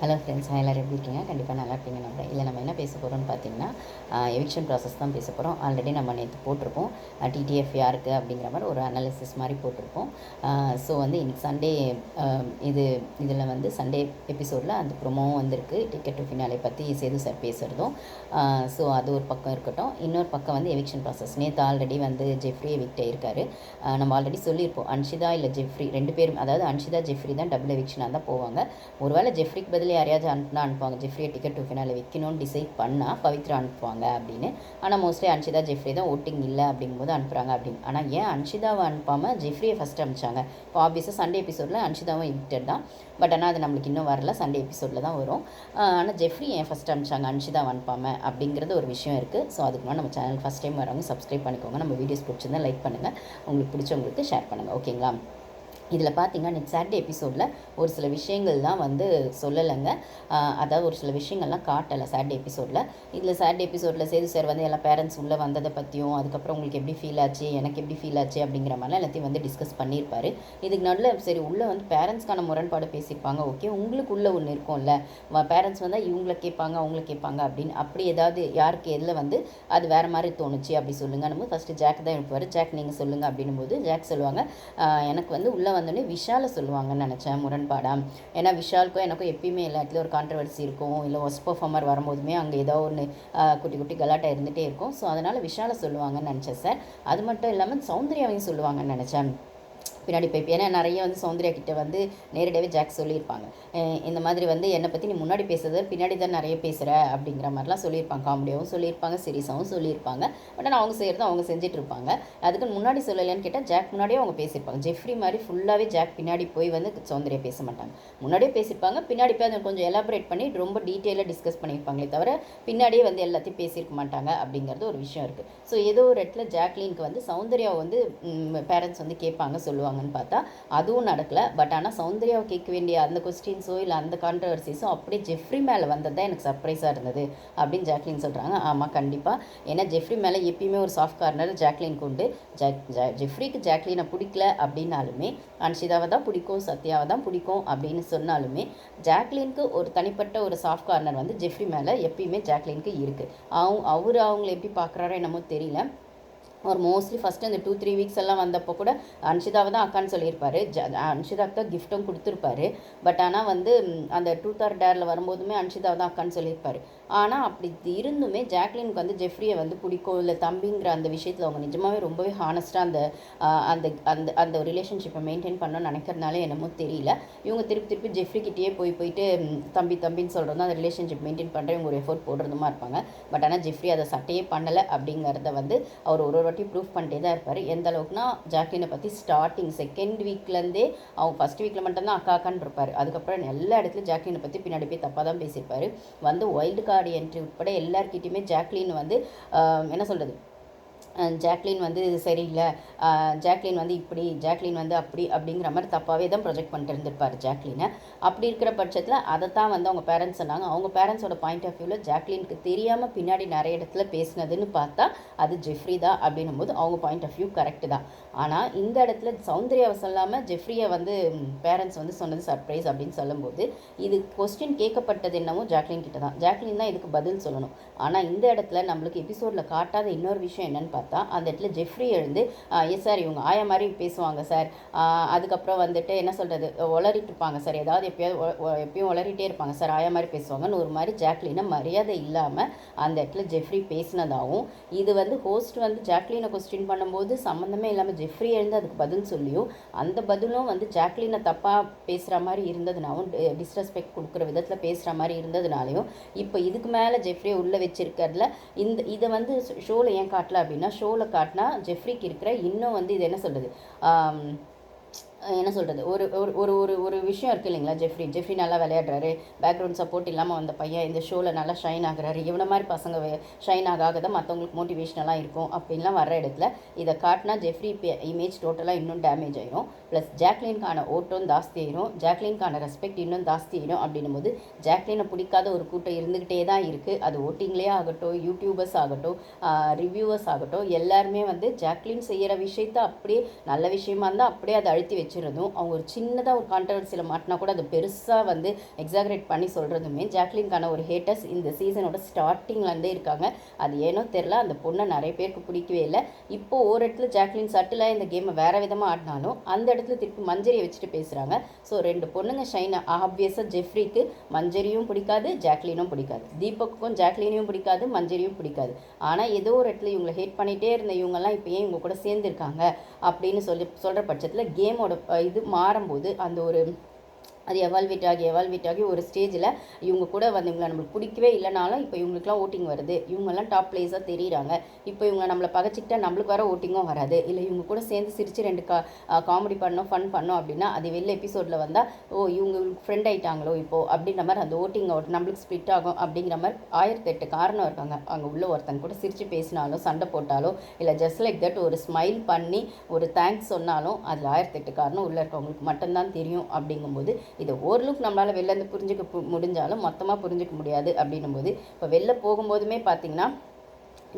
Hello friends, எல்லோரும் எப்படி இருக்கீங்க? கண்டிப்பாக நல்லா இருப்பீங்க நம்புறேன். இல்லை நம்ம என்ன பேச போகிறோம்னு பார்த்தீங்கன்னா, எவிக்ஷன் ப்ராசஸ் தான் பேச போகிறோம். ஆல்ரெடி நம்ம நேற்று போட்டிருப்போம். டிடிஎஃப் யாருக்கு அப்படிங்கிற மாதிரி ஒரு அனாலிசிஸ் மாதிரி போட்டிருப்போம். ஸோ வந்து இன்றைக்கி சண்டே இதில் வந்து சண்டே எபிசோடில் அந்த ப்ரொமோவும் வந்திருக்கு. டிக்கெட் டு ஃபினாலே பற்றி சேது சார் பேசுகிறதும். ஸோ அது ஒரு பக்கம் இருக்கட்டும். இன்னொரு பக்கம் வந்து எவிக்ஷன் ப்ராசஸ். நேற்று ஆல்ரெடி வந்து ஜெஃப்ரி எவிக்ட் ஆயிருக்காரு. நம்ம ஆல்ரெடி சொல்லியிருப்போம், அன்ஷிதா இல்லை ஜெஃப்ரி 2 பேரும், அதாவது அன்ஷிதா ஜெஃப்ரி தான் டபுள் எவிக்ஷனாக தான் போவாங்க. ஒருவேளை ஜெஃப்ரிக்கு பதில் யாரையாவது அனுப்புவாங்க, ஜெஃப்ரியை டிக்கெட் டு ஃபினாலே வைக்கணும்னு டிசைட் பண்ணால் பவித்ரா அனுப்புவாங்க அப்படின்னு. ஆனால் மோஸ்ட்லி அன்ஷிதா ஜெஃப்ரி தான் ஓட்டிங் இல்லை அப்படிங்கும்போது அனுப்புகிறாங்க அப்படின்னு. ஆனால் ஏன் அன்ஷிதாவை அனுப்பாமல் ஜெஃப்ரியை ஃபஸ்ட்டு அனுப்பிச்சாங்க? இப்போ ஆப்வியஸாக சண்டே எபிசோடில் அன்ஷிதாவும் எவிக்டட் தான். பட் ஆனால் அது நம்மளுக்கு இன்னும் வரல, சண்டே எபிசோடில் தான் வரும். ஆனால் ஜெஃப்ரி ஏன் ஃபஸ்ட்டு அனுப்பிச்சாங்க அன்ஷிதாவை அனுப்பாமல் அப்படிங்கிறது ஒரு விஷயம் இருக்குது. ஸோ அதுக்கு முன்னாடி நம்ம சேனல் ஃபஸ்ட் டைம் வரவங்க சப்ஸ்கிரைப் பண்ணிக்கோங்க. நம்ம வீடியோஸ் பிடிச்சிருந்தா லைக் பண்ணுங்கள், உங்களுக்கு பிடிச்சவங்களுக்கு ஷேர் பண்ணுங்கள். ஓகேங்களா? இதில் பார்த்தீங்கன்னா நெக்ஸ்ட் சாட்டர்டே எபிசோடில் ஒரு சில விஷயங்கள்லாம் வந்து சொல்லலைங்க. அதாவது ஒரு சில விஷயங்கள்லாம் காட்டலை சாட்டர்டே எபிசோடில். இதில் சாட்டர்டே எபிசோடில் சேது சார் வந்து எல்லா பேரண்ட்ஸ் உள்ளே வந்ததை பற்றியும், அதுக்கப்புறம் உங்களுக்கு எப்படி ஃபீல் ஆச்சு, எனக்கு எப்படி ஃபீல் ஆச்சு அப்படிங்கிற மாதிரிலாம் எல்லாத்தையும் வந்து டிஸ்கஸ் பண்ணியிருப்பார். இதுக்கு நடுவில் சரி உள்ளே வந்து பேரண்ட்ஸ்க்கான முரண்பாடு பேசியிருப்பாங்க. ஓகே, உங்களுக்கு உள்ளே ஒன்று இருக்கும்ல, பேரண்ட்ஸ் வந்தால் இவங்களை கேட்பாங்க அவங்கள கேட்பாங்க அப்படின்னு, அப்படி ஏதாவது யாருக்கு எதில் வந்து அது வேறு மாதிரி தோணுச்சு அப்படி சொல்லுங்கள். நம்ம ஃபஸ்ட்டு ஜாக் தான் இருப்பார். ஜாக் நீங்கள் சொல்லுங்கள் அப்படின்னும் போது ஜாக் சொல்லுவாங்க, எனக்கு வந்து உள்ளே வந்தோடனே விஷாலை சொல்லுவாங்கன்னு நினச்சேன் முரண்பாடாக. ஏன்னா விஷாலுக்கும் எனக்கும் எப்பயுமே எல்லா இடத்துலையும் ஒரு கான்ட்ரவர்சி இருக்கும். இல்லை ஒஸ்ட் பர்ஃபார்மர் வரும்போதுமே அங்கே ஏதோ ஒன்று குட்டி குட்டி கலாட்டா இருந்துகிட்டே இருக்கும். ஸோ அதனால் விஷாலை சொல்லுவாங்கன்னு நினச்சேன் சார். அது மட்டும் இல்லாமல் சௌந்தர்யாவையும் சொல்லுவாங்கன்னு நினச்சேன் பின்னாடி போய். ஏன்னா நிறைய வந்து சௌந்தர்யா கிட்ட வந்து நேரடியாகவே ஜாக் சொல்லியிருப்பாங்க, இந்த மாதிரி வந்து என்னை பற்றி நீ முன்னாடி பேசுறது பின்னாடி தான் நிறைய பேசுகிற அப்படிங்கிற மாதிரிலாம் சொல்லியிருப்பாங்க. காமெடியாகவும் சொல்லியிருப்பாங்க, சீரியஸாகவும் சொல்லியிருப்பாங்க. பட் ஆனால் அவங்க செய்கிறத அவங்க செஞ்சுட்டு இருப்பாங்க. அதுக்கு முன்னாடி சொல்லலைன்னு கேட்டால் ஜாக் முன்னாடியே அவங்க பேசியிருப்பாங்க. ஜெஃப்ரி மாதிரி ஃபுல்லாகவே ஜாக் பின்னாடி போய் வந்து சௌந்தர்யா பேச மாட்டாங்க. முன்னாடியே பேசியிருப்பாங்க, பின்னாடி போய் அதை கொஞ்சம் எலாபரேட் பண்ணி ரொம்ப டீட்டெயிலாக டிஸ்கஸ் பண்ணியிருப்பாங்களே தவிர பின்னாடியே வந்து எல்லாத்தையும் பேசியிருக்க மாட்டாங்க அப்படிங்கிறது ஒரு விஷயம் இருக்குது. ஸோ ஏதோ ஒரு இடத்துல ஜாக்லினுக்கு வந்து சௌந்தர்யாவை வந்து பேரண்ட்ஸ் வந்து கேட்பாங்க சொல்லுவாங்கன்னு பார்த்தா அதுவும் நடக்கலை. பட் ஆனால் சௌந்தர்யாவை கேட்க வேண்டிய அந்த கொஸ்டின்ஸோ இல்லை அந்த கான்ட்ரவர்சிஸோ அப்படியே ஜெஃப்ரி மேலே வந்தது தான் எனக்கு சர்ப்ரைஸாக இருந்தது அப்படின்னு ஜாக்லின் சொல்கிறாங்க. ஆமாம், கண்டிப்பாக. ஏன்னா ஜெஃப்ரி மேலே எப்பயுமே ஒரு சாஃப்ட் கார்னர் ஜாக்லினுக்கு உண்டு. ஜெஃப்ரிக்கு ஜாக்லினை பிடிக்கல அப்படின்னாலுமே அன்ஷிதாவை தான் பிடிக்கும், சத்யாவை தான் பிடிக்கும் அப்படின்னு சொன்னாலுமே ஜாக்லினுக்கு ஒரு தனிப்பட்ட ஒரு சாஃப்ட் கார்னர் வந்து ஜெஃப்ரி மேலே எப்பயுமே ஜாக்லினுக்கு இருக்குது. அவங்கள எப்படி பார்க்குறாரோ என்னமோ தெரியல. ஒரு மோஸ்ட்லி ஃபஸ்ட்டு அந்த 2-3 வீக்ஸ் எல்லாம் வந்தப்போ கூட அன்ஷிதாவை தான் அக்கான்னு சொல்லியிருப்பார். அன்ஷிதாவுக்கு தான் கிஃப்ட்டும் கொடுத்துருப்பாரு. பட் ஆனால் வந்து அந்த ட்ரூத் ஆர் டேரில் வரும்போதுமே அன்ஷிதாவை தான் அக்கான்னு சொல்லியிருப்பார். ஆனால் அப்படி இருந்துமே ஜாக்லினுக்கு வந்து ஜெஃப்ரியை வந்து பிடிக்கும் இல்லை தம்பிங்கிற அந்த விஷயத்தில் அவங்க நிஜமாகவே ரொம்பவே ஹானஸ்ட்டாக அந்த அந்த அந்த அந்த ரிலேஷன்ஷிப்பை மெயின்டைன் பண்ணணும்னு நினைக்கிறதுனால என்னமோ தெரியல. இவங்க திருப்பி ஜெஃப்ரிக்கிட்டேயே போயிட்டு தம்பின்னு சொல்கிறது அந்த ரிலேஷன்ஷிப் மெயின்டைன் பண்ணுற இவங்க ஒரு எஃபோர்ட் போடுறதுமா இருப்பாங்க. பட் ஆனால் ஜெஃப்ரி அதை சட்டையே பண்ணலை அப்படிங்கிறத வந்து அவர் ஒரு வாட்டி ப்ரூஃப் பண்ணிட்டே தான் இருப்பார். எந்த அளவுக்குனா ஜாக்லினை பற்றி ஸ்டார்டிங் செகண்ட் வீக்லேருந்தே அவங்க ஃபஸ்ட் வீக்கில் மட்டும்தான் அக்கான்னு இருப்பார். அதுக்கப்புறம் எல்லா இடத்துலையும் ஜாக்லினை பற்றி பின்னாடி போய் தப்பாக தான் பேசியிருப்பார். வந்து வைல்டு கார்டு என்ட்ரி உட்பட எல்லாருக்கிட்டையுமே ஜாக்லின் வந்து என்ன சொல்கிறது, ஜாக்லின் வந்து சரியில்லை, ஜாக்லின் வந்து இப்படி, ஜாக்லின் வந்து அப்படி அப்படிங்கிற மாதிரி தப்பாகவே தான் ப்ரொஜெக்ட் பண்ணிட்டு இருந்திருப்பார் ஜாக்லினை. அப்படி இருக்கிற பட்சத்தில் அதை தான் வந்து அவங்க பேரண்ட்ஸ் சொன்னாங்க. அவங்க பேரண்ட்ஸோட பாயிண்ட் ஆஃப் வியூவில் ஜாக்லினுக்கு தெரியாமல் பின்னாடி நிறைய இடத்துல பேசினதுன்னு பார்த்தா அது ஜெஃப்ரி தான் அப்படின்னும் போது அவங்க பாயிண்ட் ஆஃப் வியூ கரெக்டு தான். ஆனால் இந்த இடத்துல சௌந்தர்யாவை சொல்லாமல் ஜெஃப்ரியை வந்து பேரண்ட்ஸ் வந்து சொன்னது சர்ப்ரைஸ் அப்படின்னு சொல்லும்போது இது கொஸ்டின் கேட்கப்பட்டது என்னமோ ஜாக்லின் கிட்ட தான். ஜாக்லின் தான் இதுக்கு பதில் சொல்லணும். ஆனால் இந்த இடத்துல நம்மளுக்கு எபிசோடில் காட்டாத இன்னொரு விஷயம் என்னென்னு பார்த்தா அந்த இடத்துல ஜெஃப்ரி எழுந்து எஸ் சார் இவங்க ஆயா மாதிரி பேசுவாங்க சார், அதுக்கப்புறம் வந்துட்டு என்ன சொல்கிறது உளறிட்டு இருப்பாங்க சார், ஏதாவது எப்பயும் உளறிட்டே இருப்பாங்க சார், ஆயா மாதிரி பேசுவாங்கன்னு ஒரு மாதிரி ஜாக்லினை மரியாதை இல்லாமல் அந்த இடத்துல ஜெஃப்ரி பேசினதாகவும், இது வந்து ஹோஸ்ட் வந்து ஜாக்லினை கொஸ்டின் பண்ணும்போது சம்மந்தமே இல்லாமல் ஜெஃப்ரி எழுந்து அதுக்கு பதில் சொல்லியும் அந்த பதிலும் வந்து ஜாக்லினை தப்பாக பேசுகிற மாதிரி இருந்ததுனாலும் டிஸ்ரெஸ்பெக்ட் கொடுக்குற விதத்தில் பேசுகிற மாதிரி இருந்ததுனாலையும் இப்போ இதுக்கு மேலே ஜெஃப்ரியை உள்ளே வச்சிருக்கிறதுல இதை வந்து ஷோவில் ஏன் காட்டல அப்படின்னா ஷோவில் காட்டினா ஜெஃப்ரிக்கு இருக்கிற இன்னும் வந்து இது என்ன சொல்கிறது ஒரு ஒரு ஒரு ஒரு விஷயம் இருக்குது இல்லைங்களா, ஜெஃப்ரி நல்லா விளையாடுறாரு, பேக்ரவுண்ட் சப்போர்ட் இல்லாமல் வந்த பையன் இந்த ஷோவில் நல்லா ஷைன் ஆகுறாரு, இவனை மாதிரி பசங்க ஷைன் ஆகாதான் மற்றவங்களுக்கு மோட்டிவேஷனலாக இருக்கும் அப்படின்லாம் வர இடத்துல இதை காட்டினா ஜெஃப்ரி இமேஜ் டோட்டலாக இன்னும் டேமேஜ் ஆயிரும். ப்ளஸ் ஜாக்லினுக்கான ஓட்டம் ஜாஸ்தி ஆயிரும், ஜாக்லினுக்கான ரெஸ்பெக்ட் இன்னும் ஜாஸ்தி ஆயிடும். அப்படின்னும் போது ஜாக்லினை பிடிக்காத ஒரு கூட்டம் இருந்துக்கிட்டே தான் இருக்குது. அது ஓட்டிங்லேயே ஆகட்டும், யூடியூபர்ஸ் ஆகட்டும், ரிவ்யூவர்ஸ் ஆகட்டும், எல்லாருமே வந்து ஜாக்லின் செய்கிற விஷயத்த அப்படியே நல்ல விஷயமா இருந்தால் அப்படியே அதை அழுத்தி வச்சு வச்சுருதும், அவங்க ஒரு சின்னதாக ஒரு கான்ட்ரவர்சியில் மாட்டினா கூட அது பெருசாக வந்து எக்ஸாகரேட் பண்ணி சொல்கிறதுமே ஜாக்லின்கான ஒரு ஹேட்டர்ஸ் இந்த சீசனோட ஸ்டார்டிங்லேருந்தே இருக்காங்க. அது ஏனோ தெரில, அந்த பொண்ணை நிறைய பேருக்கு பிடிக்கவே இல்லை. இப்போது ஒரு இடத்துல ஜாக்லின் சட்டிலாக இந்த கேமை வேறு விதமாக ஆடினாலும் அந்த இடத்துல திருப்பி மஞ்சரியை வச்சுட்டு பேசுகிறாங்க. ஸோ 2 பொண்ணுங்க ஷைனை ஆப்வியஸாக ஜெஃப்ரிக்கு மஞ்சரியும் பிடிக்காது, ஜாக்லினும் பிடிக்காது. தீபக்குக்கும் ஜாக்லினையும் பிடிக்காது, மஞ்சரியும் பிடிக்காது. ஆனால் ஏதோ ஒரு இடத்துல இவங்களை ஹேட் பண்ணிகிட்டே இருந்த இவங்கெல்லாம் இப்போ ஏன் இவங்க கூட சேர்ந்துருக்காங்க அப்படின்னு சொல்கிற பட்சத்தில் கேமோட இது மாறும்போது அந்த ஒரு அது எவால்வேட் ஆகி ஒரு ஸ்டேஜில் இவங்க கூட வந்து இவங்களை நம்மளுக்கு பிடிக்கவே இல்லைனாலும் இப்போ இவங்களுக்குலாம் ஓட்டிங் வருது, இவங்கெல்லாம் டாப் பிளேஸாக தெரியுறாங்க, இப்போ இவங்க நம்மளை பகச்சிக்கிட்டா நம்மளுக்கு வர ஓட்டிங்கும் வராது, இல்லை இவங்க கூட சேர்ந்து சிரித்து 2 காமெடி பண்ணோம் ஃபன் பண்ணோம் அப்படின்னா அது வெளில எபிசோடில் வந்தால் ஓ இவங்களுக்கு ஃப்ரெண்ட் ஆகிட்டாங்களோ இப்போது அப்படின்ற மாதிரி அந்த ஓட்டிங் நம்மளுக்கு ஸ்ப்ளிட் ஆகும் அப்படிங்கிற மாதிரி 1008 காரணம் இருக்காங்க. அங்கே உள்ள ஒருத்தங்க கூட சிரித்து பேசினாலும் சண்டை போட்டாலும் இல்லை ஜஸ்ட் லைக் தட் ஒரு ஸ்மைல் பண்ணி ஒரு தேங்க்ஸ் சொன்னாலும் அதில் 1008 காரணம் உள்ளே இருக்கவங்களுக்கு மட்டும்தான் தெரியும். அப்படிங்கும்போது இதை ஓரளவுக்கு நம்மளால் வெளிலேருந்து புரிஞ்சுக்க முடிஞ்சாலும் மொத்தமாக புரிஞ்சிக்க முடியாது. அப்படின்னும் போது இப்போ வெளில போகும்போதுமே பார்த்திங்கன்னா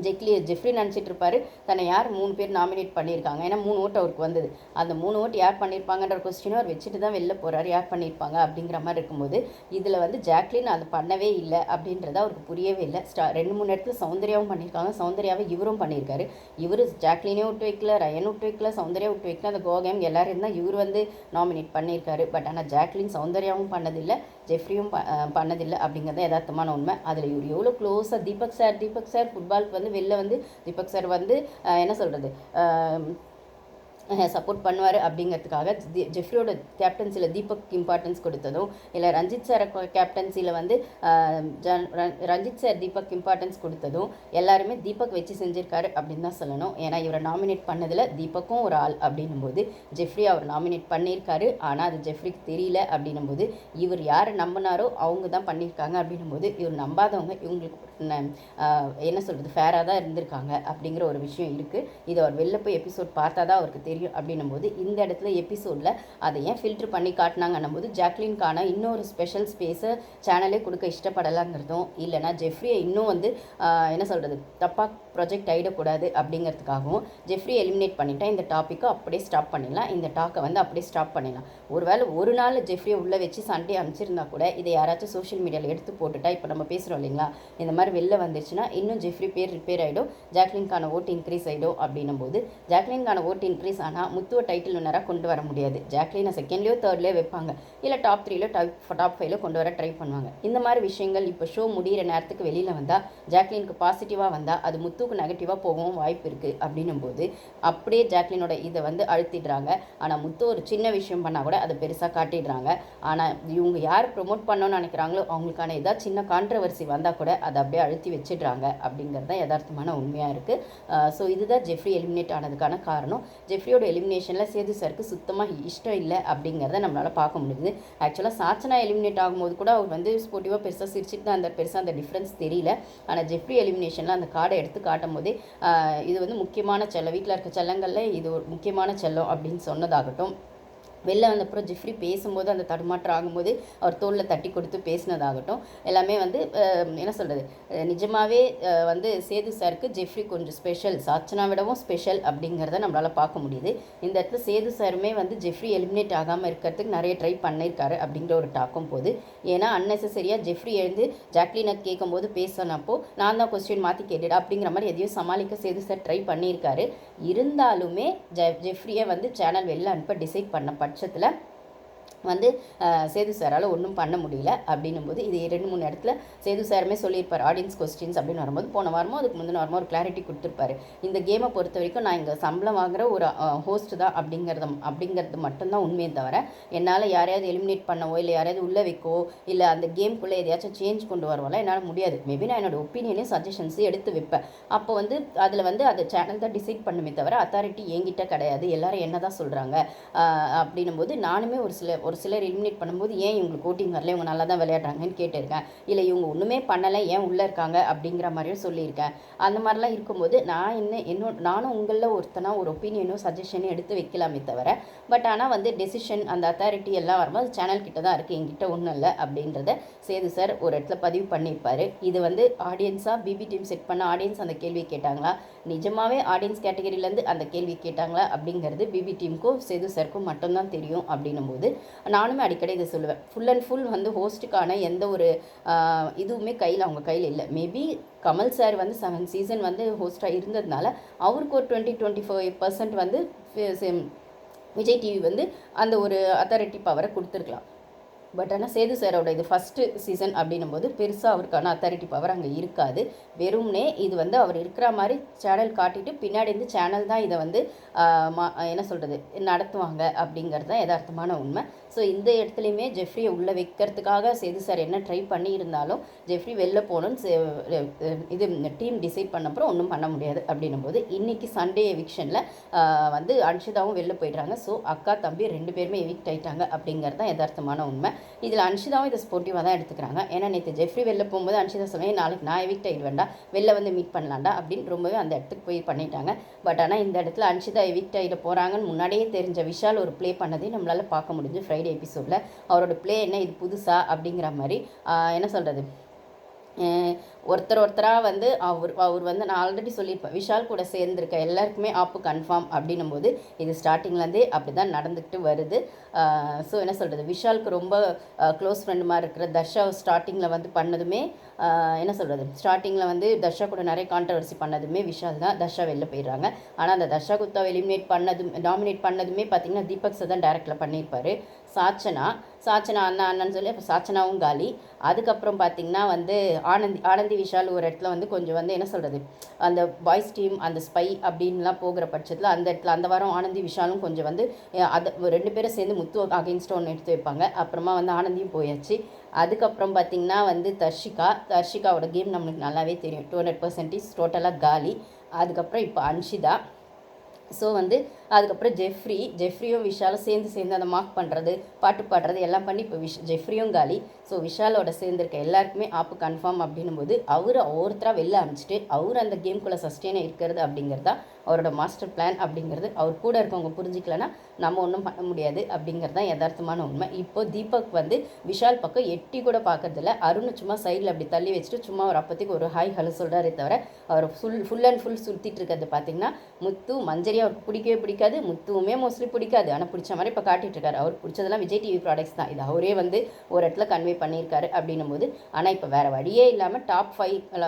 ஜெஃப்ரி நினச்சிட்டு இருப்பார் தன்னை யார் 3 பேர் நாமினேட் பண்ணியிருக்காங்க, ஏன்னா 3 ஓட்டு அவருக்கு வந்தது. அந்த 3 ஓட்டு யார் பண்ணியிருப்பாங்கன்ற கொஸ்டினும் அவர் வச்சுட்டு தான் வெளில போகிறார், யார் பண்ணியிருப்பாங்க அப்படிங்கிற மாதிரி இருக்கும்போது இதில் வந்து ஜாக்லின் அது பண்ணவே இல்லை அப்படின்றது அவருக்கு புரியவே இல்லை. 2-3 இடத்துல சௌந்தர்யாவும் பண்ணியிருக்காங்க, சௌந்தர்யாவை இவரும் பண்ணியிருக்காரு. இவர் ஜாக்லினே விட்டு வைக்கல, ரயன் விட்டு வைக்கல, சௌந்தர்யா விட்டு வைக்கல, அந்த கோகேம் எல்லாரும் தான் இவர் வந்து நாமினேட் பண்ணியிருக்காரு. பட் ஆனால் ஜாக்லின் சௌந்தர்யாவும் பண்ணதில்லை, ஜெஃப்ரியும் பண்ணதில்லை அப்படிங்கிறது யதார்த்தமான உண்மை. அதில் இவர் எவ்வளோ க்ளோஸாக தீபக் சார் ஃபுட்பாலுக்கு வந்து வெளில வந்து தீபக் சார் வந்து என்ன சொல்கிறது சப்போர்ட் பண்ணுவார் அப்படிங்கிறதுக்காக ஜெஃப்ரியோட கேப்டன்சியில் தீபக் இம்பார்ட்டன்ஸ் கொடுத்ததும், இல்லை ரஞ்சித் சார் கேப்டன்சியில் வந்து ரஞ்சித் சார் தீபக் இம்பார்ட்டன்ஸ் கொடுத்ததும் எல்லாருமே தீபக் வச்சு செஞ்சுருக்காரு அப்படின்னு தான் சொல்லணும். ஏன்னா இவரை நாமினேட் பண்ணதில் தீபக்கும் ஒரு ஆள் அப்படின்னும் போது ஜெஃப்ரி அவர் நாமினேட் பண்ணியிருக்காரு. ஆனால் அது ஜெஃப்ரிக்கு தெரியல அப்படின்னும் போது இவர் யாரை நம்பினாரோ அவங்க தான் பண்ணியிருக்காங்க அப்படின்னும் போது இவர் நம்பாதவங்க இவங்களுக்கு என்ன சொல்கிறது ஃபேராக தான் இருந்திருக்காங்க அப்படிங்கிற ஒரு விஷயம் இருக்குது. இது அவர் வெளில போய் எபிசோட் பார்த்தா தான் அவருக்கு தெரியும். அப்படின்னும் போது இந்த இடத்துல எபிசோடில் அதை ஏன் ஃபில்ட்ரு பண்ணி காட்டினாங்கன்னும் போது ஜாக்லின்கான இன்னொரு ஸ்பெஷல் ஸ்பேஸை சேனலே கொடுக்க இஷ்டப்படலாங்கிறதும், இல்லைனா ஜெஃப்ரியை இன்னும் வந்து என்ன சொல்கிறது தப்பாக ப்ரொஜெக்ட் ஆகிடக்கூடாது அப்படிங்கிறதுக்காகவும் ஜெஃப்ரி எலிமினேட் பண்ணிட்டா இந்த டாப்பிக்கை அப்படியே ஸ்டாப் பண்ணிடலாம், இந்த டாக்கை வந்து அப்படியே ஸ்டாப் பண்ணிடலாம். ஒருவேளை ஒரு நாள் ஜெஃப்ரியை உள்ளே வச்சு சண்டே அனுப்பிச்சிருந்தா கூட இதை யாராச்சும் சோஷியல் மீடியாவில் எடுத்து போட்டுட்டா இப்போ நம்ம பேசுகிறோம் இல்லைங்களா, இந்த மாதிரி வெளில வந்துருச்சுன்னா இன்னும் ஜெஃப்ரி பேர் ரிப்பேர் ஆகிடும், ஜாக்லின்கான ஓட்டு இன்க்ரீஸ் ஆகிடும். அப்படின்னும் போது ஜாக்லின்கான ஓட்டு இன்க்ரீஸ் ஆனால் முத்துவ டைட்டில் வின்னராக கொண்டு வர முடியாது. ஜாக்லினை செகண்ட்லேயோ தேர்ட்லேயோ வைப்பாங்க, இல்லை டாப் 3லையோ டாப் 5லையோ கொண்டு வர ட்ரை பண்ணுவாங்க. இந்த மாதிரி விஷயங்கள் இப்போ ஷோ முடிகிற நேரத்துக்கு வெளியில் வந்தால் ஜாக்லினுக்கு பாசிட்டிவாக வந்தால் அது முத்துக்கு நெகட்டிவாக போகவும் வாய்ப்பு இருக்குது. அப்படின்னும் போது அப்படியே ஜாக்லினோட இதை வந்து அழுத்திடுறாங்க. ஆனால் முத்து ஒரு சின்ன விஷயம் பண்ணால் கூட அதை பெருசாக காட்டிடுறாங்க. ஆனால் இவங்க யார் ப்ரொமோட் பண்ணணும்னு நினைக்கிறாங்களோ அவங்களுக்கான ஏதாவது சின்ன கான்ட்ரவர்சி வந்தால் கூட அதை அப்படியே அழுத்தி வச்சிடுறாங்க அப்படிங்கிறது தான் யதார்த்தமான உண்மையாக இருக்குது. ஸோ இதுதான் ஜெஃப்ரி எலிமினேட் ஆனதுக்கான காரணம். ஜெஃப்ரியோட எலிமினேஷனில் சேது சாருக்கு சுத்தமாக இஷ்டம் இல்லை அப்படிங்கிறத நம்மளால் பார்க்க முடியுது. ஆக்சுவலாக சாச்சனா எலிமினேட் ஆகும்போது கூட அவர் வந்து ஸ்போர்ட்டிவாக பெருசாக சிரிச்சிட்டு தான் அந்த பெருசாக அந்த டிஃப்ரென்ஸ் தெரியல. ஆனால் ஜெஃப்ரி எலிமினேஷனில் அந்த கார்டை எடுத்து காட்டும் போதே இது வந்து முக்கியமான செல்லம், வீட்டில் இருக்க செல்லங்களில் இது ஒரு முக்கியமான செல்லம் அப்படின்னு சொன்னதாகட்டும், வெளில வந்தப்புறம் ஜெஃப்ரி பேசும்போது அந்த தடுமாற்றம் ஆகும்போது அவர் தோளில் தட்டி கொடுத்து பேசினதாகட்டும், எல்லாமே வந்து என்ன சொல்கிறது நிஜமாகவே வந்து சேது சாருக்கு ஜெஃப்ரி கொஞ்சம் ஸ்பெஷல், சாச்சனா விடவும் ஸ்பெஷல் அப்படிங்கிறத நம்மளால் பார்க்க முடியுது. இந்த இடத்துல சேது சாருமே வந்து ஜெஃப்ரி எலிமினேட் ஆகாமல் இருக்கிறதுக்கு நிறைய ட்ரை பண்ணியிருக்காரு அப்படிங்கிற ஒரு டாக்கும் போது, ஏன்னா அன்னெசரியாக ஜெஃப்ரி எழுந்து ஜாக்லினை கேட்கும்போது பேசினப்போ நான் தான் கொஸ்டின் மாற்றி கேட்டுடா அப்படிங்கிற மாதிரி எதையும் சமாளிக்க சேது சார் ட்ரை பண்ணியிருக்காரு. இருந்தாலுமே ஜெஃப்ரியை வந்து சேனல் வெளில அனுப்ப டிசைட் பண்ண பட்சத்தில் வந்து சேது சாரால் ஒன்றும் பண்ண முடியல. அப்படின்னும் போது இது 2-3 இடத்துல சேது சாருமே சொல்லியிருப்பார் ஆடியன்ஸ் கொஸ்டின்ஸ் அப்படின்னு வரும்போது, போன வாரமோ அதுக்கு முந்தின வாரமோ ஒரு கிளாரிட்டி கொடுத்துருப்பாரு. இந்த கேமை பொறுத்த வரைக்கும் நான் இங்கே சம்பளம் வாங்குகிற ஒரு ஹோஸ்ட் தான் அப்படிங்கிறது மட்டும்தான் உண்மையை தவிர என்னால் யாரையாவது எலிமினேட் பண்ணவோ இல்லை யாரையாவது உள்ளே வைக்கவோ இல்லை அந்த கேம்குள்ளே எதையாச்சும் சேஞ்ச் கொண்டு வருவோம்ல என்னால் முடியாது. மேபி நான் என்னோடய ஒப்பீனியனையும் சஜஷன்ஸையும் எடுத்து வைப்பேன். அப்போ வந்து அதில் வந்து அதை சேனல் தான் டிசைட் பண்ணுமே தவிர அத்தாரிட்டி என்கிட்ட கிடையாது, எல்லாரும் என்ன தான் சொல்கிறாங்க அப்படின்னும் போது நானுமே ஒரு ஒரு சிலர் எலிமினேட் பண்ணும்போது ஏன் இவங்களுக்கு ஓட்டிங் வரல, இவங்க நல்லா தான் விளையாடுறாங்கன்னு கேட்டிருக்கேன். இல்லை இவங்க ஒன்றுமே பண்ணலை ஏன் உள்ளே இருக்காங்க அப்படிங்கிற மாதிரியும் சொல்லியிருக்கேன். அந்த மாதிரிலாம் இருக்கும்போது நானும் உங்களில் ஒருத்தனா ஒரு ஒப்பீனியனோ சஜஷனையும் எடுத்து வைக்கலாமே தவிர, பட் ஆனால் வந்து டெசிஷன் அந்த அத்தாரிட்டி எல்லாம் வரும்போது சேனல் கிட்ட தான் இருக்குது, என்கிட்ட ஒன்றும் இல்லை அப்படின்றத சேது சார் ஒரு இடத்துல பதிவு பண்ணியிருப்பார். இது வந்து ஆடியன்ஸாக பிபி டீம் செட் பண்ண ஆடியன்ஸ் அந்த கேள்வி கேட்டாங்களா, நிஜமாகவே ஆடியன்ஸ் கேட்டகரியிலேருந்து அந்த கேள்வி கேட்டாங்களா அப்படிங்கிறது பிபி டீமுக்கும் சேது சாருக்கும் மட்டும்தான் தெரியும். அப்படின்னும் போது நானுமே அடிக்கடி இதை சொல்லுவேன், ஃபுல் அண்ட் ஃபுல் வந்து ஹோஸ்ட்டுக்கான எந்த ஒரு இதுவுமே அவங்க கையில் இல்லை. மேபி கமல் சார் வந்து 7 சீசன் வந்து ஹோஸ்ட்டாக இருந்ததுனால அவருக்கு ஒரு 20-25% வந்து விஜய் டிவி வந்து அந்த ஒரு அத்தாரிட்டி பவரை கொடுத்துருக்கலாம். பட் ஆனால் சேது சாரோட இது ஃபஸ்ட்டு சீசன் அப்படின்னும்போது பெருசாக அவருக்கான அத்தாரிட்டி பவர் அங்கே இருக்காது. வெறும்னே இது வந்து அவர் இருக்கிற மாதிரி சேனல் காட்டிட்டு பின்னாடி இருந்து சேனல் தான் இதை வந்து என்ன சொல்கிறது நடத்துவாங்க அப்படிங்கிறது தான் யதார்த்தமான உண்மை. ஸோ இந்த இடத்துலையுமே ஜெஃப்ரியை உள்ளே வைக்கிறதுக்காக சேது சார் என்ன ட்ரை பண்ணியிருந்தாலும் ஜெஃப்ரி வெளில போகணுன்னு இது டீம் டிசைட் பண்ணப்பறம் ஒன்றும் பண்ண முடியாது. அப்படின்னும்போது இன்றைக்கி சண்டே எவிக்ஷனில் வந்து அன்ஷிதாவும் வெளில போயிடுறாங்க. ஸோ அக்கா தம்பி 2 பேருமே எவிக்ட் ஆகிட்டாங்க அப்படிங்கிறது தான் யதார்த்தமான உண்மை. இதில் அன்ஷிதாவும் இதை ஸ்போர்ட்டிவாக தான் எடுத்துக்கிறாங்க. ஏன்னா நேற்று ஜெஃப்ரி வெளில போகும்போது அன்ஷிதா சொன்னேன், நாளைக்கு நான் எவிக்ட் ஆகிடுவேண்டா, வெளில வந்து மீட் பண்ணலாண்டா அப்படின்னு ரொம்பவே அந்த இடத்துக்கு போய் பண்ணிட்டாங்க. பட் ஆனால் இந்த இடத்துல அன்ஷிதா எவிக்ட் ஆகிட போகிறாங்கன்னு முன்னாடியே தெரிஞ்ச விஷால் ஒரு ப்ளே பண்ணதையும் நம்மளால் பார்க்க முடிஞ்சு ஃப்ரைடே எபிசோடில். அவரோட ப்ளே என்ன இது புதுசா அப்படிங்கிற மாதிரி என்ன சொல்கிறது, ஒருத்தராக வந்து அவர் வந்து நான் ஆல்ரெடி சொல்லியிருப்பேன், விஷால் கூட சேர்ந்துருக்க எல்லாருக்குமே ஆப்பு கன்ஃபார்ம் அப்படின்னும் போது இது ஸ்டார்டிங்லேருந்தே அப்படி தான் நடந்துக்கிட்டு வருது. ஸோ என்ன சொல்கிறது, விஷாலுக்கு ரொம்ப க்ளோஸ் ஃப்ரெண்டு மாதிரி இருக்கிற தர்ஷா ஸ்டார்டிங்கில் வந்து பண்ணதுமே என்ன சொல்கிறது, ஸ்டார்டிங்கில் வந்து தர்ஷா கூட நிறைய கான்ட்ரவர்சி பண்ணதுமே விஷால் தான். தர்ஷா வெளில போயிடுறாங்க. ஆனால் அந்த தர்ஷா குத்தாவை டாமினேட் பண்ணதுமே பார்த்திங்கன்னா தீபக் சார் தான் டேரக்டில் பண்ணியிருப்பார். சாச்சனா அண்ணான்னு சொல்லி அப்போ சாச்சனாவும் காலி. அதுக்கப்புறம் பார்த்திங்கன்னா வந்து ஆனந்தி விஷால் ஒரு இடத்துல வந்து கொஞ்சம் வந்து என்ன சொல்கிறது, அந்த பாய்ஸ் டீம் அந்த ஸ்பை அப்படின்லாம் போகிற பட்சத்தில் அந்த இடத்துல அந்த வாரம் ஆனந்தி விஷாலும் கொஞ்சம் வந்து அதை 2 பேரும் சேர்ந்து முத்து அகெயின்ஸ்டாக ஒன்று எடுத்து வைப்பாங்க. அப்புறமா வந்து ஆனந்தியும் போயாச்சு. அதுக்கப்புறம் பார்த்திங்கன்னா வந்து தர்ஷிகாவோட கேம் நம்மளுக்கு நல்லாவே தெரியும், 200% டோட்டலாக காலி. அதுக்கப்புறம் இப்போ அன்ஷிதா. ஸோ வந்து அதுக்கப்புறம் ஜெஃப்ரியும் விஷாலும் சேர்ந்து அதை மார்க் பண்ணுறது பாட்டு பாடுறது எல்லாம் பண்ணி இப்போ ஜெஃப்ரியும் காலி. ஸோ விஷாலோட சேர்ந்துருக்க எல்லாருக்குமே ஆப்பு கன்ஃபார்ம் அப்படின்னும் போது அவர் ஒவ்வொருத்தராக வெளில அனுப்பிச்சிட்டு அவர் அந்த கேம்குள்ளே சஸ்டெயினாக இருக்கிறது அப்படிங்கிறது தான் அவரோட மாஸ்டர் பிளான் அப்படிங்கிறது அவர் கூட இருக்கவங்க புரிஞ்சிக்கலன்னா நம்ம ஒன்றும் பண்ண முடியாது அப்படிங்கிறது தான் யதார்த்தமான உண்மை. இப்போது தீபக் வந்து விஷால் பக்கம் எட்டி கூட பார்க்கறதில்ல. அருண் சும்மா சைடில் அப்படி தள்ளி வச்சுட்டு சும்மா ஒரு அப்போதைக்கு ஒரு ஹாய் ஹலோ சொல்கிறாரே தவிர அவர் ஃபுல் அண்ட் ஃபுல் சுற்றிட்டு இருக்கிறது பார்த்திங்கன்னா முத்து மஞ்சரி அவருக்கு பிடிக்கவே பிடிக்காது, முத்துவுமே மோஸ்ட்லி பிடிக்காது. ஆனால் பிடிச்ச மாதிரி இப்போ காட்டிகிட்டு இருக்காரு. அவர் பிடிச்சதெல்லாம் விஜய் டிவி ப்ராடக்ட்ஸ் தான். இது அவரே வந்து ஒரு இடத்துல கன்வே பண்ணியிருக்காரு அப்படின்னும் போது. ஆனால் இப்போ வேறு வழியே இல்லாமல் டாப் 5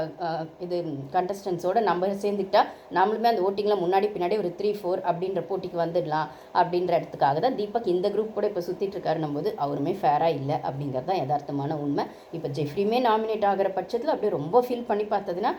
இது கண்டஸ்டன்ஸோடு நம்ம சேர்ந்துக்கிட்டா நம்மளுமே அந்த ஓட்டிங்கில் முன்னாடி பின்னாடி ஒரு 3-4 அப்படின்ற போட்டிக்கு வந்துடலாம் அப்படின்ற இடத்துக்காக தான் தீபக் இந்த குரூப் கூட இப்போ சுற்றிட்டு இருக்காருன்னும் போது அவருமே ஃபேராக இல்லை அப்படிங்கிறது தான் யதார்த்தமான உண்மை. இப்போ ஜெஃப்ரியுமே நாமினேட் ஆகிற பட்சத்தில் அப்படியே ரொம்ப ஃபீல் பண்ணி பார்த்ததுன்னா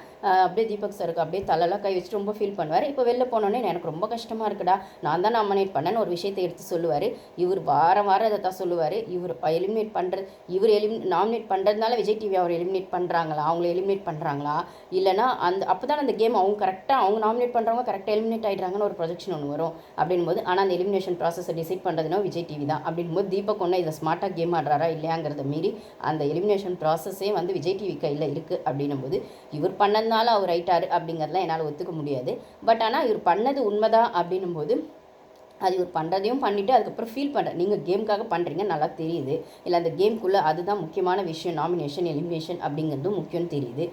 அப்படியே தீபக் சாருக்கு அப்படியே தலைலாம் கை வச்சுட்டு ரொம்ப ஃபீல் பண்ணுவார். இப்போ வெளில போனோன்னே எனக்கு ரொம்ப கஷ்டமாக இருக்குடா, நான் தான் நாமினேட் பண்ணேன்னு ஒரு விஷயத்தை எடுத்து சொல்லுவார். இவர் வாரம் இதை தான் சொல்லுவார். இவர் நாமினேட் பண்ணுறதுனால விஜய் டிவி அவர் எலிமினேட் பண்ணுறாங்களா, அவங்கள எலிமினேட் பண்ணுறாங்களா, இல்லைனா அப்போ தான் அந்த கேம் அவங்க கரெக்டாக அவங்க நாமினேட் பண்ணுறவங்க கரெக்டாக எலிமினேட் ஆகிடுறாங்கன்னு ஒரு ப்ரொஜெக்ஷன் ஒன்று வரும். அப்படின்போது ஆனால் அந்த எலிமினேஷன் ப்ராசஸை டிசைட் பண்ணுறதுனா விஜய் டிவி தான். அப்படின்போது தீபக் ஒன்று இதை ஸ்மார்ட்டாக கேம் ஆடுறாரா இல்லையாங்கிறத மீறி அந்த எலிமினேஷன் ப்ராசஸே வந்து விஜய் டிவி கையில் இருக்குது. அப்படின்னும்போது இவர் பண்ணதுனால அவர் ரைட்டாரு அப்படிங்கிறதுலாம் என்னால் ஒத்துக்க முடியாது. பட் ஆனால் இவர் பண்ணது உண்மைதான் அப்படின்னும்போது அது இவர் பண்ணுறதையும் பண்ணிவிட்டு அதுக்கப்புறம் ஃபீல் பண்ணுறேன், நீங்கள் கேமுக்காக பண்ணுறீங்க நல்லா தெரியுது, இல்லை அந்த கேம்குள்ளே அதுதான் முக்கியமான விஷயம், நாமினேஷன் எலிமினேஷன் அப்படிங்கிறதும் முக்கியம்னு தெரியுது.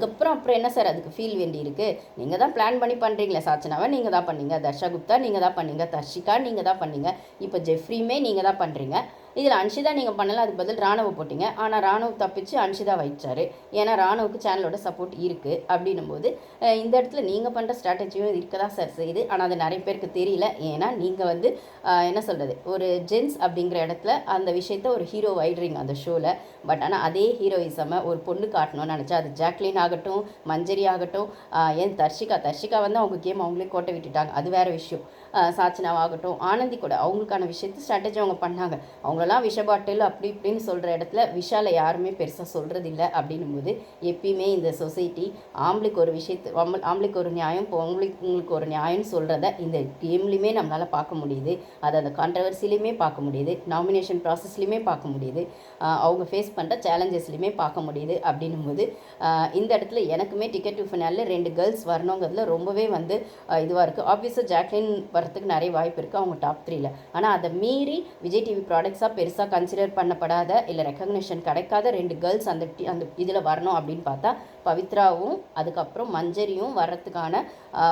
அப்புறம் என்ன சார் அதுக்கு ஃபீல் வேண்டி இருக்குது, நீங்கள் தான் பிளான் பண்ணி பண்ணுறீங்களே, சாச்சனாவை நீங்கள் தான் பண்ணீங்க, தர்ஷா குப்தா நீங்கள் தான் பண்ணீங்க, தர்ஷிகா நீங்கள் தான் பண்ணீங்க, இப்போ ஜெஃப்ரியுமே நீங்கள் தான் பண்ணுறீங்க. இதில் அன்ஷிதா நீங்கள் பண்ணல, அதுக்கு பதில் ராணுவ போட்டிங்க. ஆனால் ராணுவ தப்பிச்சு அன்ஷிதா வச்சார். ஏன்னா ராணுவுக்கு சேனலோட சப்போர்ட் இருக்குது. அப்படின்னும்போது இந்த இடத்துல நீங்கள் பண்ணுற ஸ்ட்ராட்டஜியும் இருக்க தான் சார் செய்யுது. ஆனால் அது நிறைய பேருக்கு தெரியல. ஏன்னா நீங்கள் வந்து என்ன சொல்கிறது, ஒரு ஜென்ஸ் அப்படிங்கிற இடத்துல அந்த விஷயத்த ஒரு ஹீரோ வைடுறீங்க அந்த ஷோவில். பட் ஆனால் அதே ஹீரோயிசமை ஒரு பொண்ணு காட்டணும்னு நினச்சா அது ஜாக்லின் ஆகட்டும், மஞ்சரி ஆகட்டும், ஏன் தர்ஷிகா வந்து அவங்க கேம் அவங்களே கோட்டை விட்டுட்டாங்க, அது வேறு விஷயம். சாச்சனாவாகட்டும், ஆனந்தி கூட அவங்களுக்கான விஷயத்தை ஸ்ட்ராட்டஜி அவங்க பண்ணாங்க. அவங்களெல்லாம் விஷ பாட்டில் அப்படி இப்படின்னு சொல்கிற இடத்துல விஷாலை யாருமே பெருசாக சொல்கிறதில்ல. அப்படின்னும் போது எப்பயுமே இந்த சொசைட்டி ஆம்பளைக்கு ஒரு ஆம்பளைக்கு ஒரு நியாயம், உங்களுக்கு ஒரு நியாயம்னு சொல்கிறத இந்த கேம்லேயுமே நம்மளால் பார்க்க முடியுது. அதை அந்த கான்ட்ரவர்சிலையுமே பார்க்க முடியுது, நாமினேஷன் ப்ராசஸ்லையுமே பார்க்க முடியுது, அவங்க ஃபேஸ் பண்ணுற சேலஞ்சஸ்லையுமே பார்க்க முடியுது. அப்படின்னும் போது இந்த இடத்துல எனக்குமே டிக்கெட் டு ஃபினாலில் 2 கேர்ள்ஸ் வரணுங்கிறதுல ரொம்பவே வந்து இதுவாக இருக்குது. ஆப்வியஸாக ஜாக்லின் வரத்துக்கு நிறைய வாய்ப்பு இருக்குது, அவங்க டாப் 3ல. ஆனால் அதை மீறி விஜய் டிவி ப்ராடக்ட்ஸாக பெருசாக கன்சிடர் பண்ணப்படாத இல்லை ரெக்கக்னேஷன் கிடைக்காத 2 கேர்ள்ஸ் அந்த இதில் வரணும் அப்படின்னு பார்த்தா பவித்ராவும் அதுக்கப்புறம் மஞ்சரியும் வர்றதுக்கான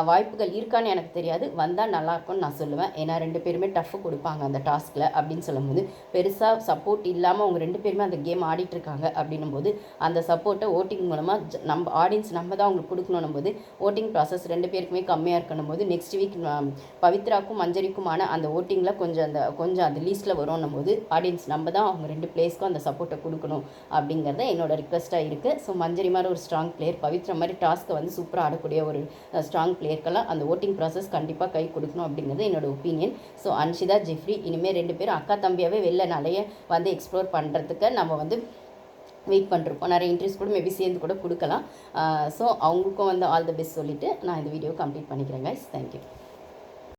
வாய்ப்புகள் இருக்கான்னு எனக்கு தெரியாது. வந்தால் நல்லாயிருக்கும்னு நான் சொல்லுவேன். ஏன்னா 2 பேருமே டஃப்பு கொடுப்பாங்க அந்த டாஸ்கில். அப்படின்னு சொல்லும்போது பெருசாக சப்போர்ட் இல்லாமல் அவங்க 2 பேருமே அந்த கேம் ஆடிட்டுருக்காங்க. அப்படின்னும் போது அந்த சப்போர்ட்டை ஓட்டிங் மூலமாக நம்ம ஆடியன்ஸ் நம்ம தான் அவங்களுக்கு கொடுக்கணும் போது ஓட்டிங் ப்ராசஸ் 2 பேருக்குமே கம்மியாக இருக்கணும் போது நெக்ஸ்ட் வீக் பவித்ராக்கும் மஞ்சரிக்குமான அந்த ஓட்டிங்கில் கொஞ்சம் அந்த லீஸ்ட்டில் வரும்னும் போது ஆடியன்ஸ் நம்ம தான் அவங்க 2 பிளேஸ்க்கும் அந்த சப்போர்ட்டை கொடுக்கணும் அப்படிங்கிறத என்னோட ரிக்வெஸ்ட்டாக இருக்குது. ஸோ மஞ்சரி மாதிரி ஒரு ஸ்ட்ராங் பிளேயர், பவித்ரா மாதிரி டாஸ்க்கை வந்து சூப்பராக ஆடக்கூடிய ஒரு ஸ்ட்ராங் பிளேயருக்கெல்லாம் அந்த ஓட்டிங் ப்ராசஸ் கண்டிப்பாக கை கொடுக்கணும் அப்படிங்கிறது என்னோட ஒப்பீனியன். ஸோ அன்ஷிதா, ஜெஃப்ரி இனிமேல் 2 பேரும் அக்கா தம்பியாகவே வெளில நிறைய வந்து எக்ஸ்ப்ளோர் பண்ணுறதுக்கு நம்ம வந்து வெயிட் பண்ணிருப்போம். நிறைய இன்ட்ரெஸ்ட் கூட மேபி சேர்ந்து கூட கொடுக்கலாம். ஸோ அவங்களுக்கும் வந்து ஆல் த பெஸ்ட் சொல்லிவிட்டு நான் இந்த வீடியோ கம்ப்ளீட் பண்ணிக்கிறேன் கைஸ். தேங்க்யூ.